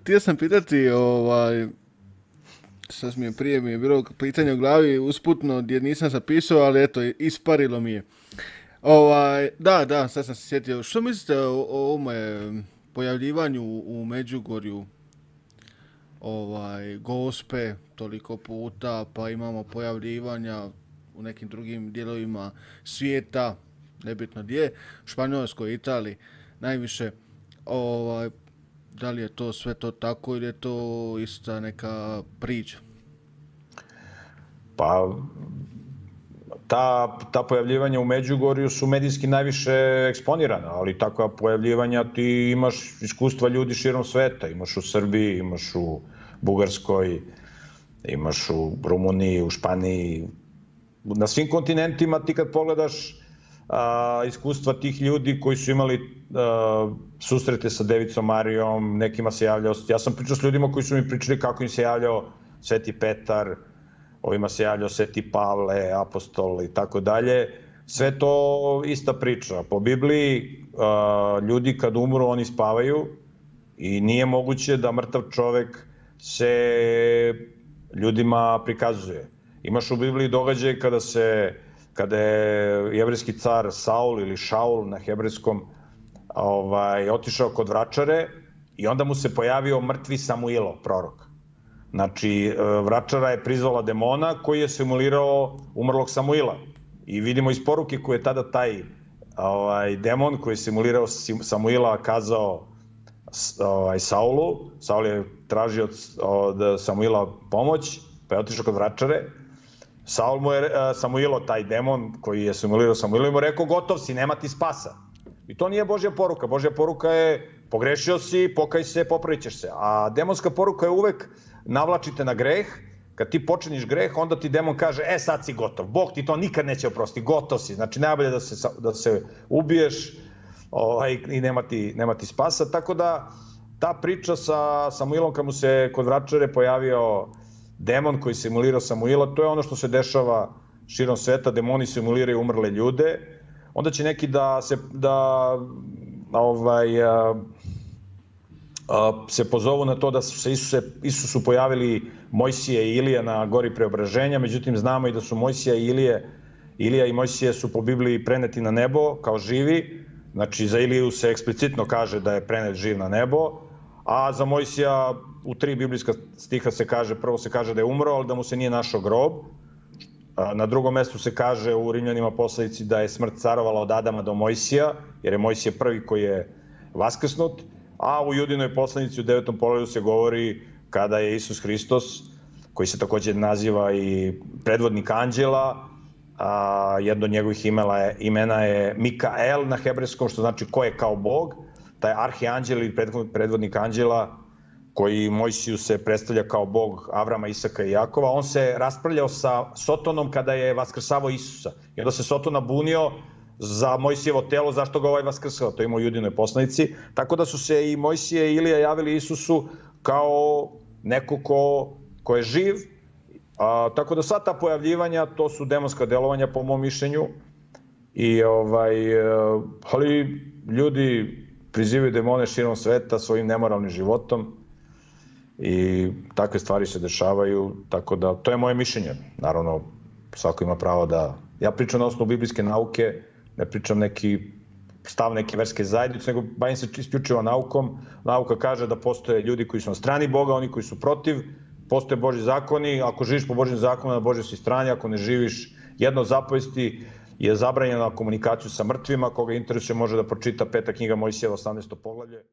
htio sam pitati, sad mi je bilo pitanje u glavi usputno jer nisam zapisao, ali eto, isparilo mi je. Da, sad sam se sjetio. Što mislite o ovome pojavljivanju u Međugorju, Gospe toliko puta, pa imamo pojavljivanja u nekim drugim dijelovima svijeta, nebitno gdje, Španjolskoj, Italiji, najviše. Ovaj, da li je to sve to tako ili je to ista neka priča? Pa, ta pojavljivanja u Međugorju su medijski najviše eksponirana, ali takva pojavljivanja ti imaš iskustva ljudi širom sveta. Imaš u Srbiji, imaš u Bugarskoj, imaš u Rumuniji, u Španiji. Na svim kontinentima ti kad pogledaš iskustva tih ljudi koji su imali susrete sa Devicom Marijom, nekima se javljao, ja sam pričao s ljudima koji su mi pričali kako im se javljao Sveti Petar, ovima se javljao Sveti Pavle, apostol i tako dalje. Sve to ista priča. Po Bibliji ljudi kad umru oni spavaju i nije moguće da mrtav čovek se ljudima prikazuje. Imaš u Bibliji događaj kada je jevrejski car Saul ili Šaul na hebrejskom otišao kod vračare i onda mu se pojavio mrtvi Samuilo, prorok. Znači, vračara je prizvala demona koji je simulirao umrlog Samuila. I vidimo iz poruke koje je tada taj demon koji je simulirao Samuila kazao Saulu. Saul je tražio od Samuila pomoć, pa je otišao kod vračare. Samuilo, taj demon koji je simulirao Samuila, mu rekao gotov si, nema ti spasa. I to nije Božja poruka. Božja poruka je pogrešio si, pokaj se, popravit ćeš se. A demonska poruka je uvek navlačite na greh. Kad ti počiniš greh, onda ti demon kaže sad si gotov. Bog ti to nikad neće oprostiti, gotov si. Znači najbolje da se ubiješ i nema ti spasa. Tako da ta priča sa Samuilom kad mu se kod vračare pojavio demon koji simulirao Samuila, to je ono što se dešava širom sveta, demoni simuliraju umrle ljude. Onda će neki da se pozovu na to da su se Isusu pojavili Mojsije i Ilija na gori Preobraženja, međutim znamo i da su Mojsija i Ilija i Mojsije su po Bibliji preneti na nebo kao živi. Znači za Iliju se eksplicitno kaže da je prenet živ na nebo, a za Mojsija u 3 biblijska stiha se kaže, prvo se kaže da je umro, ali da mu se nije našao grob. Na drugom mestu se kaže u Rimljanima poslanici da je smrt carovala od Adama do Mojsija, jer je Mojsije prvi koji je vaskrsnut, a u Judinoj poslanici u 9. poglavlju se govori kada je Isus Hristos, koji se takođe naziva i predvodnik anđela, jedno od njegovih imena je Mikael na hebrejskom, što znači ko je kao Bog, taj arhianđel ili predvodnik anđela, koji Mojsiju se predstavlja kao Bog Avrama, Isaka i Jakova, on se raspravljao sa Sotonom kada je vaskrsavao Isusa. I onda se Sotona bunio za Mojsijevo telo, zašto ga vaskrsao, to ima u Judinoj poslanici. Tako da su se i Mojsije i Ilija javili Isusu kao neko ko je živ. Tako da sva ta pojavljivanja, to su demonska delovanja po mom mišljenju. Ali ljudi prizivaju demone širom sveta svojim nemoralnim životom i takve stvari se dešavaju, tako da to je moje mišljenje. Naravno, svako ima pravo da... Ja pričam na osnovu biblijske nauke, ne pričam neki stav neke verske zajednice, nego bavim se isključivo naukom. Nauka kaže da postoje ljudi koji su na strani Boga, oni koji su protiv, postoje Božji zakoni, ako živiš po Božjem zakonu, na Božjoj si strani, ako ne živiš, jedno od zapovesti je zabranjena komunikaciju sa mrtvima, koga interesuje može da pročita 5. knjiga Mojsijeva 18. poglavlje.